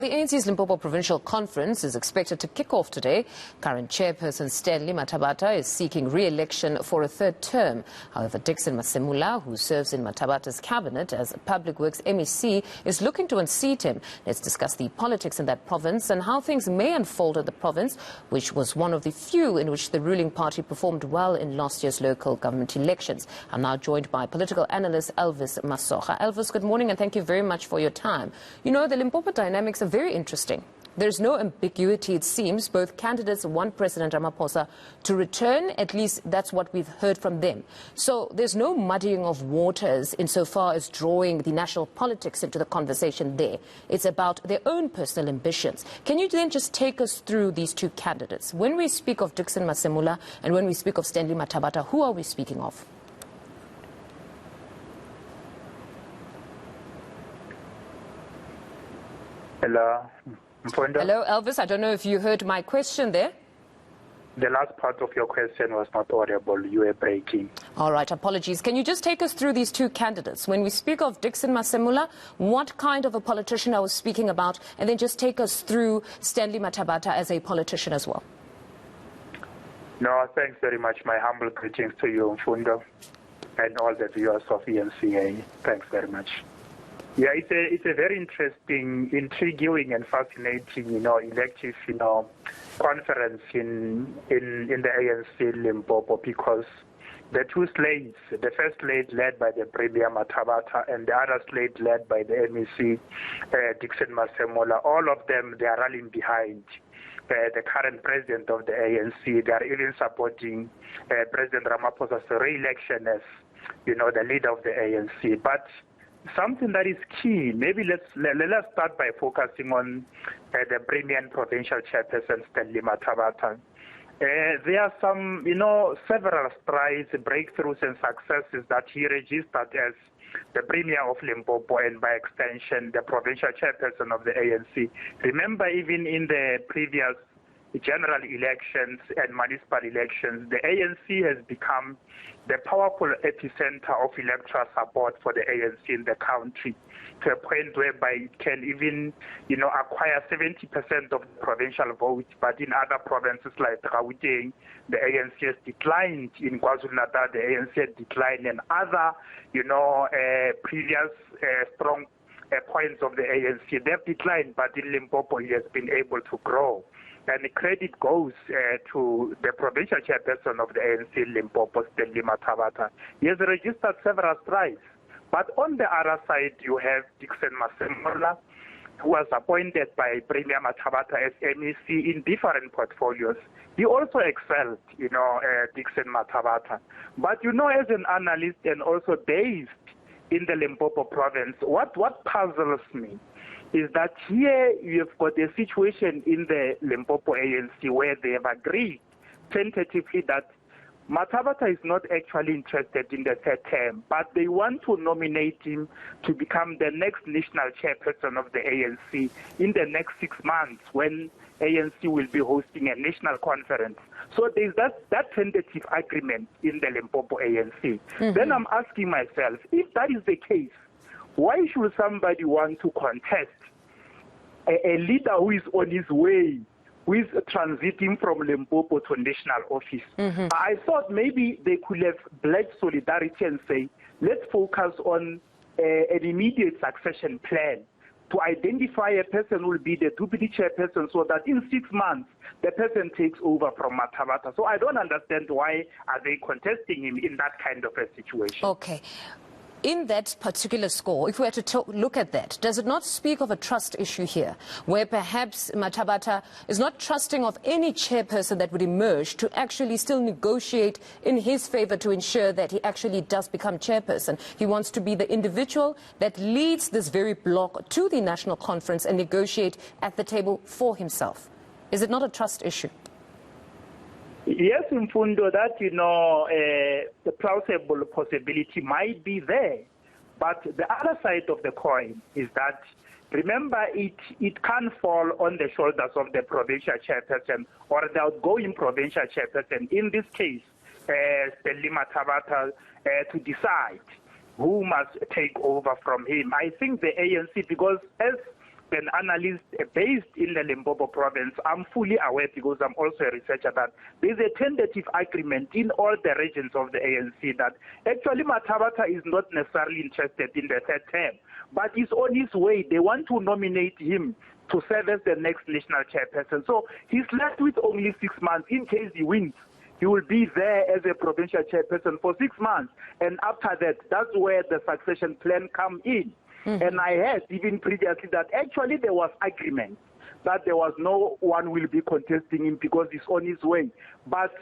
The ANC's Limpopo Provincial Conference is expected to kick off today. Current Chairperson Stan Mathabatha is seeking re-election for a third term. However, Dickson Masemula, who serves in Mathabatha's cabinet as Public Works MEC, is looking to unseat him. Let's discuss the politics in that province and how things may unfold at the province, which was one of the few in which the ruling party performed well in last year's local government elections. I'm now joined by political analyst Elvis Masoga. Elvis, good morning and thank you very much for your time. You know, the Limpopo dynamics are very interesting. There's no ambiguity, it seems. Both candidates want President Ramaphosa to return. At least that's what we've heard from them. So there's no muddying of waters insofar as drawing the national politics into the conversation there. It's about their own personal ambitions. Can you then just take us through these two candidates? When we speak of Dickson Masemula and when we speak of Stan Mathabatha, who are we speaking of? Hello, Mfundo. Hello, Elvis. I don't know if you heard my question there. The last part of your question was not audible. You were breaking. All right, apologies. Can you just take us through these two candidates? When we speak of Dickson Masemula, what kind of a politician I was speaking about? And then just take us through Stan Mathabatha as a politician as well. No, thanks very much. My humble greetings to you, Mfundo, and all the viewers of eNCA. Thanks very much. Yeah, it's a very interesting, intriguing and fascinating, elective, conference in the ANC Limpopo, because the two slates, the first slate led by the Premier Mathabatha and the other slate led by the MEC Dickson Masemula, all of them, they are rallying behind the current president of the ANC. They are even supporting President Ramaphosa's re-election as, the leader of the ANC. But something that is key, maybe let's start by focusing on the Premier and Provincial Chairperson Stan Mathabatha. There are some, several strides, breakthroughs and successes that he registered as the Premier of Limpopo and by extension the Provincial Chairperson of the ANC. Remember, even in the previous general elections and municipal elections, the ANC has become the powerful epicenter of electoral support for the ANC in the country, to a point whereby it can even, acquire 70% of the provincial votes. But in other provinces like Gauteng, the ANC has declined. In KwaZulu-Natal, the ANC has declined, and other, previous strong points of the ANC, they've declined. But in Limpopo, he has been able to grow. And the credit goes to the provincial chairperson of the ANC Limpopo, Stan Mathabatha. He has registered several strides. But on the other side, you have Dickson Masemula, who was appointed by Premier Mathabatha as MEC in different portfolios. He also excelled, Dickson Mathabatha. But, as an analyst and also based in the Limpopo province, what puzzles me is that here you have got a situation in the Limpopo ANC where they have agreed tentatively that Mathabatha is not actually interested in the third term, but they want to nominate him to become the next national chairperson of the ANC in the next 6 months when ANC will be hosting a national conference. So there's that tentative agreement in the Limpopo ANC. Mm-hmm. Then I'm asking myself, if that is the case, why should somebody want to contest a leader who is on his way, who is transiting from Limpopo to national office? Mm-hmm. I thought maybe they could have bled solidarity and say, let's focus on an immediate succession plan to identify a person who will be the deputy chairperson so that in 6 months, the person takes over from Mathabatha. So I don't understand why are they contesting him in that kind of a situation. Okay. In that particular score, if we were to look at that, does it not speak of a trust issue here, where perhaps Mathabatha is not trusting of any chairperson that would emerge to actually still negotiate in his favor to ensure that he actually does become chairperson? He wants to be the individual that leads this very bloc to the national conference and negotiate at the table for himself. Is it not a trust issue? Yes, Mfundo, that, the plausible possibility might be there. But the other side of the coin is that, remember, it can't fall on the shoulders of the provincial chairperson or the outgoing provincial chairperson, in this case, Stan Mathabatha, to decide who must take over from him. I think the ANC, because as an analyst based in the Limpopo province, I'm fully aware, because I'm also a researcher, that there's a tentative agreement in all the regions of the ANC that actually Mathabatha is not necessarily interested in the third term, but he's on his way. They want to nominate him to serve as the next national chairperson. So he's left with only 6 months. In case he wins, he will be there as a provincial chairperson for 6 months. And after that, that's where the succession plan comes in. And I heard even previously that actually there was agreement that there was no one will be contesting him because he's on his way. But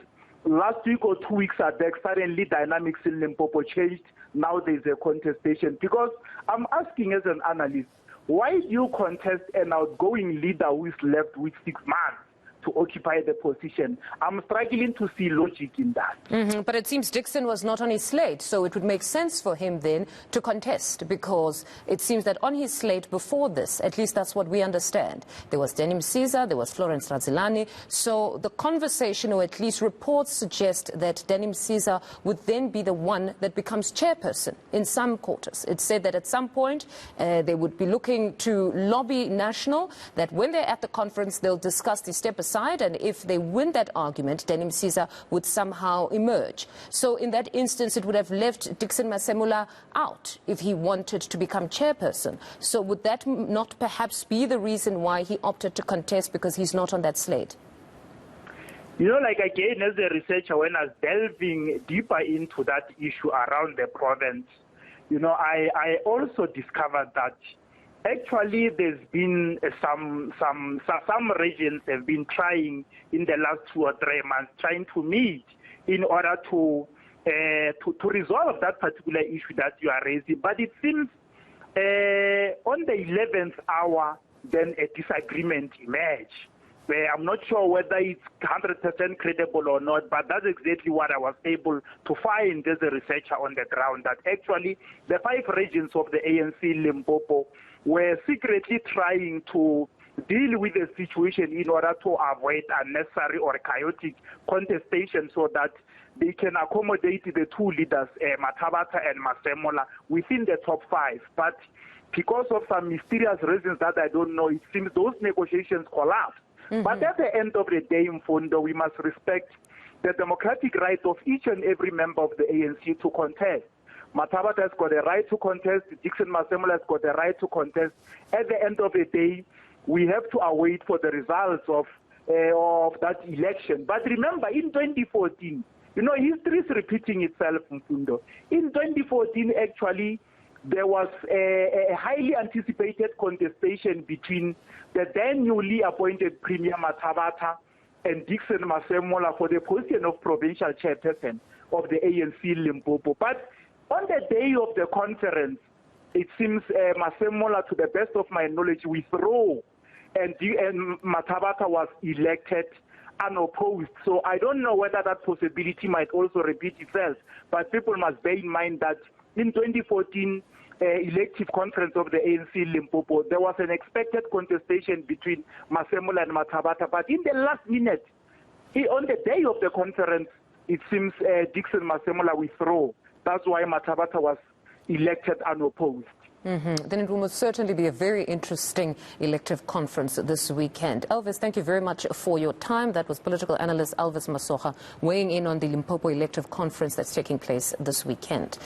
last week or 2 weeks back, suddenly dynamics in Limpopo changed. Now there's a contestation. Because I'm asking as an analyst, why do you contest an outgoing leader who is left with 6 months to occupy the position? I'm struggling to see logic in that. But it seems Dixon was not on his slate, so it would make sense for him then to contest, because it seems that on his slate before this, at least that's what we understand, there was Denim Caesar, there was Florence Razilani. So the conversation, or at least reports, suggest that Denim Caesar would then be the one that becomes chairperson in some quarters. It's said that at some point they would be looking to lobby national, that when they're at the conference they'll discuss the step aside, and if they win that argument, Denim Caesar would somehow emerge. So in that instance, it would have left Dixon Masemula out if he wanted to become chairperson. So would that not perhaps be the reason why he opted to contest, because he's not on that slate? You know, like again, as a researcher, when I was delving deeper into that issue around the province, you know, I also discovered that actually there's been some regions have been trying in the last 2 or 3 months, trying to meet in order to resolve that particular issue that you are raising. But it seems on the 11th hour, then a disagreement emerged. I'm not sure whether it's 100% credible or not, but that's exactly what I was able to find as a researcher on the ground, that actually the 5 regions of the ANC Limpopo were secretly trying to deal with the situation in order to avoid unnecessary or chaotic contestation, so that they can accommodate the 2 leaders, Mathabatha and Masemola, within the top 5. But because of some mysterious reasons that I don't know, it seems those negotiations collapsed. But at the end of the day, Mfundo, we must respect the democratic right of each and every member of the ANC to contest. Mathabatha has got a right to contest. Dixon Masemola has got a right to contest. At the end of the day, we have to await for the results of that election. But remember, in 2014, you know, history is repeating itself, Mfundo. In 2014, actually, there was a highly anticipated contestation between the then newly appointed Premier Mathabatha and Dixon Masemola for the position of provincial chairperson of the ANC Limpopo. But on the day of the conference, it seems Masemola, to the best of my knowledge, withdrew, and Mathabatha was elected unopposed. So I don't know whether that possibility might also repeat itself, but people must bear in mind that in 2014 elective conference of the ANC Limpopo, there was an expected contestation between Masemola and Mathabatha, but in the last minute, on the day of the conference, it seems Dixon Masemola withdrew. That's why Mathabatha was elected unopposed. Then it will most certainly be a very interesting elective conference this weekend. Elvis, thank you very much for your time. That was political analyst Elvis Masoga weighing in on the Limpopo elective conference that's taking place this weekend.